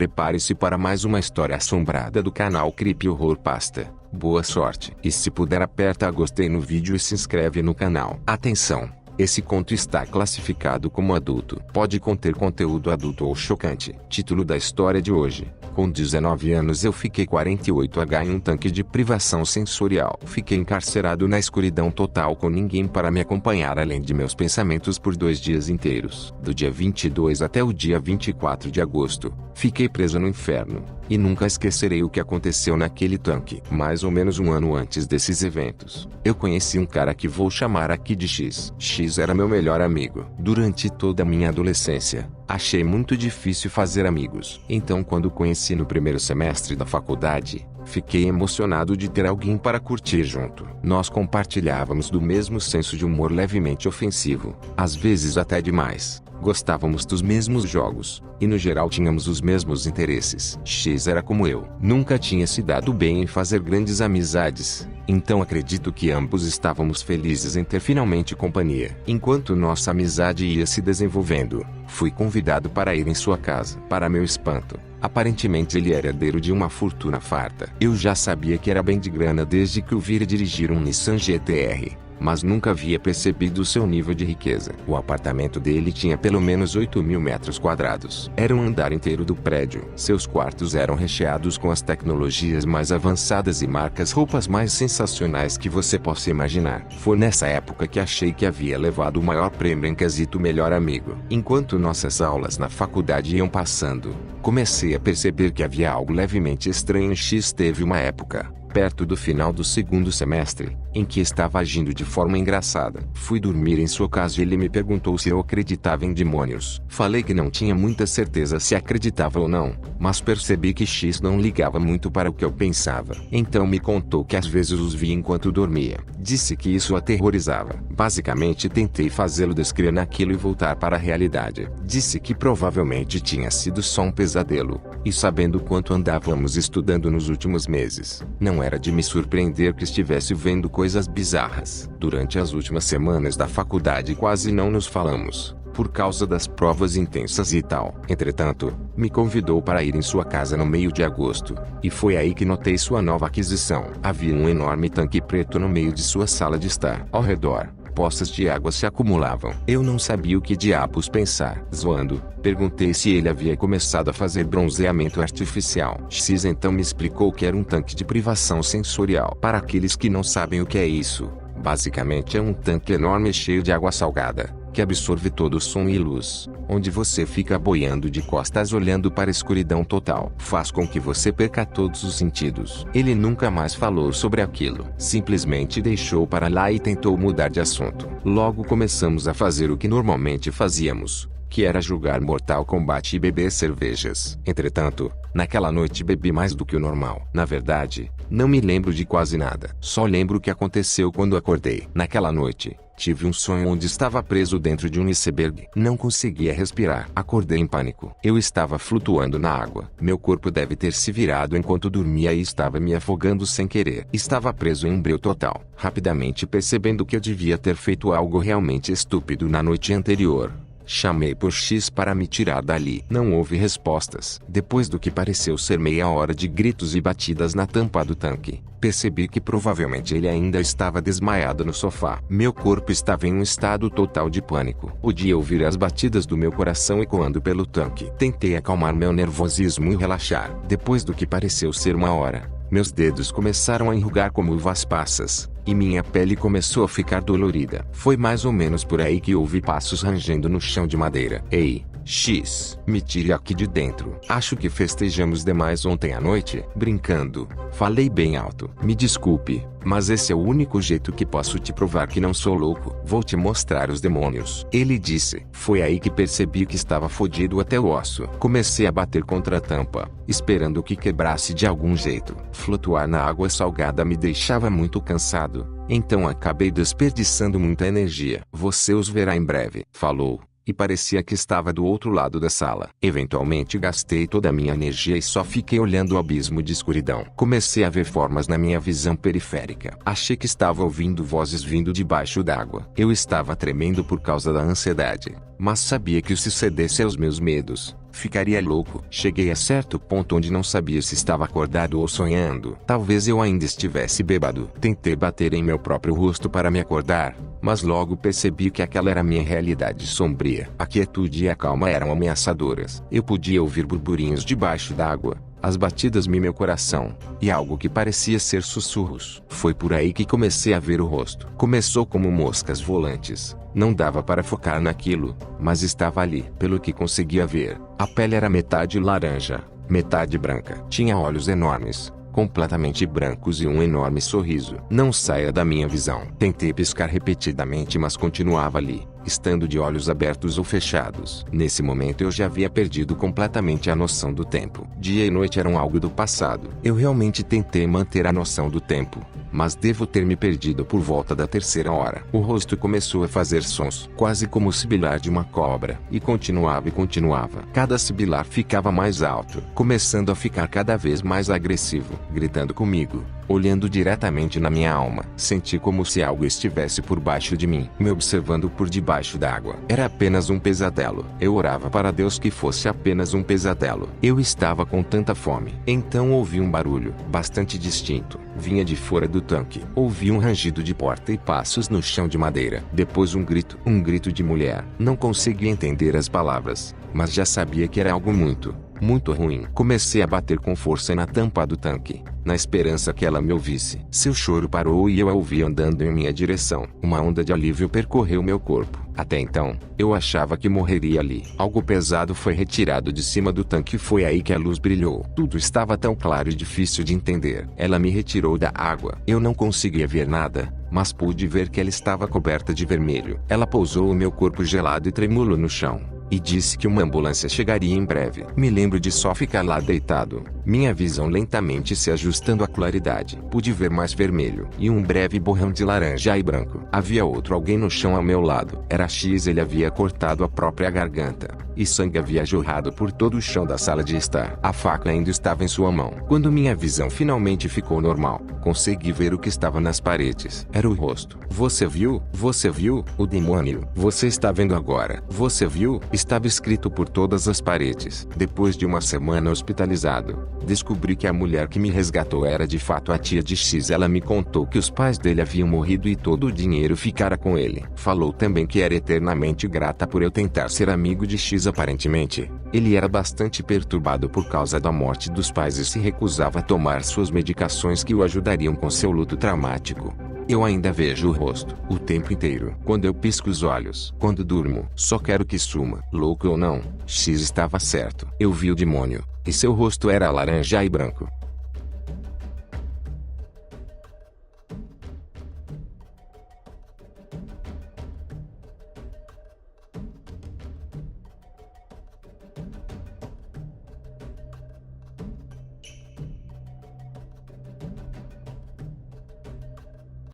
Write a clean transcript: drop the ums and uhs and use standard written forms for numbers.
prepare-se para mais uma história assombrada do canal Creepy Horror Pasta. Boa sorte! E se puder aperta gostei no vídeo e se inscreve no canal. Atenção! Esse conto está classificado como adulto. Pode conter conteúdo adulto ou chocante. Título da história de hoje. Com 19 anos eu fiquei 48h em um tanque de privação sensorial. Fiquei encarcerado na escuridão total com ninguém para me acompanhar além de meus pensamentos por 2 dias inteiros. Do dia 22 até o dia 24 de agosto, fiquei preso no inferno. E nunca esquecerei o que aconteceu naquele tanque. Mais ou menos um ano antes desses eventos, eu conheci um cara que vou chamar aqui de X. X era meu melhor amigo. Durante toda a minha adolescência, achei muito difícil fazer amigos. Então quando conheci no primeiro semestre da faculdade, fiquei emocionado de ter alguém para curtir junto. Nós compartilhávamos do mesmo senso de humor levemente ofensivo, às vezes até demais. Gostávamos dos mesmos jogos, e no geral tínhamos os mesmos interesses. X era como eu. Nunca tinha se dado bem em fazer grandes amizades, então acredito que ambos estávamos felizes em ter finalmente companhia. Enquanto nossa amizade ia se desenvolvendo, fui convidado para ir em sua casa. Para meu espanto, aparentemente ele era herdeiro de uma fortuna farta. Eu já sabia que era bem de grana desde que o vira dirigir um Nissan GT-R. Mas nunca havia percebido seu nível de riqueza. O apartamento dele tinha pelo menos 8.000 metros quadrados. Era um andar inteiro do prédio. Seus quartos eram recheados com as tecnologias mais avançadas e marcas roupas mais sensacionais que você possa imaginar. Foi nessa época que achei que havia levado o maior prêmio em quesito melhor amigo. Enquanto nossas aulas na faculdade iam passando, comecei a perceber que havia algo levemente estranho em X. Teve uma época, perto do final do segundo semestre, em que estava agindo de forma engraçada. Fui dormir em sua casa e ele me perguntou se eu acreditava em demônios. Falei que não tinha muita certeza se acreditava ou não, mas percebi que X não ligava muito para o que eu pensava. Então me contou que às vezes os via enquanto dormia. Disse que isso o aterrorizava. Basicamente tentei fazê-lo descrer naquilo e voltar para a realidade. Disse que provavelmente tinha sido só um pesadelo, e sabendo quanto andávamos estudando nos últimos meses, não era de me surpreender que estivesse vendo coisas bizarras. Durante as últimas semanas da faculdade quase não nos falamos, por causa das provas intensas e tal. Entretanto, me convidou para ir em sua casa no meio de agosto, e foi aí que notei sua nova aquisição. Havia um enorme tanque preto no meio de sua sala de estar. Ao redor, poças de água se acumulavam. Eu não sabia o que diabos pensar. Zoando, perguntei se ele havia começado a fazer bronzeamento artificial. X então me explicou que era um tanque de privação sensorial. Para aqueles que não sabem o que é isso, basicamente é um tanque enorme cheio de água salgada, que absorve todo o som e luz, onde você fica boiando de costas olhando para a escuridão total. Faz com que você perca todos os sentidos. Ele nunca mais falou sobre aquilo. Simplesmente deixou para lá e tentou mudar de assunto. Logo começamos a fazer o que normalmente fazíamos, que era jogar Mortal Kombat e beber cervejas. Entretanto, naquela noite bebi mais do que o normal. Na verdade, não me lembro de quase nada. Só lembro o que aconteceu quando acordei. Naquela noite, tive um sonho onde estava preso dentro de um iceberg. Não conseguia respirar. Acordei em pânico. Eu estava flutuando na água. Meu corpo deve ter se virado enquanto dormia e estava me afogando sem querer. Estava preso em um breu total. Rapidamente percebendo que eu devia ter feito algo realmente estúpido na noite anterior, chamei por X para me tirar dali. Não houve respostas. Depois do que pareceu ser meia hora de gritos e batidas na tampa do tanque, percebi que provavelmente ele ainda estava desmaiado no sofá. Meu corpo estava em um estado total de pânico. Podia ouvir as batidas do meu coração ecoando pelo tanque. Tentei acalmar meu nervosismo e relaxar. Depois do que pareceu ser uma hora, meus dedos começaram a enrugar como uvas passas, e minha pele começou a ficar dolorida. Foi mais ou menos por aí que ouvi passos rangendo no chão de madeira. Ei, X, me tire aqui de dentro. Acho que festejamos demais ontem à noite, brincando. Falei bem alto. Me desculpe, mas esse é o único jeito que posso te provar que não sou louco. Vou te mostrar os demônios. Ele disse. Foi aí que percebi que estava fodido até o osso. Comecei a bater contra a tampa, esperando que quebrasse de algum jeito. Flutuar na água salgada me deixava muito cansado, então acabei desperdiçando muita energia. Você os verá em breve, falou. E parecia que estava do outro lado da sala. Eventualmente gastei toda a minha energia e só fiquei olhando o abismo de escuridão. Comecei a ver formas na minha visão periférica. Achei que estava ouvindo vozes vindo debaixo d'água. Eu estava tremendo por causa da ansiedade, mas sabia que se cedesse aos meus medos, Ficaria louco. Cheguei a certo ponto onde não sabia se estava acordado ou sonhando. Talvez eu ainda estivesse bêbado. Tentei bater em meu próprio rosto para me acordar, mas logo percebi que aquela era minha realidade sombria. A quietude e a calma eram ameaçadoras. Eu podia ouvir burburinhos debaixo d'água, as batidas no meu coração, e algo que parecia ser sussurros. Foi por aí que comecei a ver o rosto. Começou como moscas volantes. Não dava para focar naquilo, mas estava ali. Pelo que conseguia ver, a pele era metade laranja, metade branca. Tinha olhos enormes, completamente brancos e um enorme sorriso. Não saia da minha visão. Tentei piscar repetidamente, mas continuava ali, estando de olhos abertos ou fechados. Nesse momento eu já havia perdido completamente a noção do tempo. Dia e noite eram algo do passado. Eu realmente tentei manter a noção do tempo, mas devo ter me perdido por volta da 3ª hora. O rosto começou a fazer sons, quase como o sibilar de uma cobra, e continuava e continuava. Cada sibilar ficava mais alto, começando a ficar cada vez mais agressivo, gritando comigo, olhando diretamente na minha alma. Senti como se algo estivesse por baixo de mim, me observando por debaixo d'água. Era apenas um pesadelo. Eu orava para Deus que fosse apenas um pesadelo. Eu estava com tanta fome. Então ouvi um barulho, bastante distinto. Vinha de fora do tanque. Ouvi um rangido de porta e passos no chão de madeira. Depois um grito de mulher. Não conseguia entender as palavras, mas já sabia que era algo muito ruim. Comecei a bater com força na tampa do tanque, na esperança que ela me ouvisse. Seu choro parou e eu a ouvi andando em minha direção. Uma onda de alívio percorreu meu corpo. Até então, eu achava que morreria ali. Algo pesado foi retirado de cima do tanque e foi aí que a luz brilhou. Tudo estava tão claro e difícil de entender. Ela me retirou da água. Eu não conseguia ver nada, mas pude ver que ela estava coberta de vermelho. Ela pousou o meu corpo gelado e trêmulo no chão, e disse que uma ambulância chegaria em breve. Me lembro de só ficar lá deitado, minha visão lentamente se ajustando à claridade. Pude ver mais vermelho, e um breve borrão de laranja e branco. Havia outro alguém no chão ao meu lado. Era X, ele havia cortado a própria garganta, e sangue havia jorrado por todo o chão da sala de estar. A faca ainda estava em sua mão. Quando minha visão finalmente ficou normal, consegui ver o que estava nas paredes. Era o rosto. Você viu? Você viu? O demônio. Você está vendo agora. Você viu? Estava escrito por todas as paredes. Depois de uma semana hospitalizado, descobri que a mulher que me resgatou era de fato a tia de X. Ela me contou que os pais dele haviam morrido e todo o dinheiro ficara com ele. Falou também que era eternamente grata por eu tentar ser amigo de X. Aparentemente, ele era bastante perturbado por causa da morte dos pais e se recusava a tomar suas medicações que o ajudariam com seu luto traumático. Eu ainda vejo o rosto, o tempo inteiro. Quando eu pisco os olhos, quando durmo, só quero que suma. Louco ou não, X estava certo. Eu vi o demônio, e seu rosto era laranja e branco.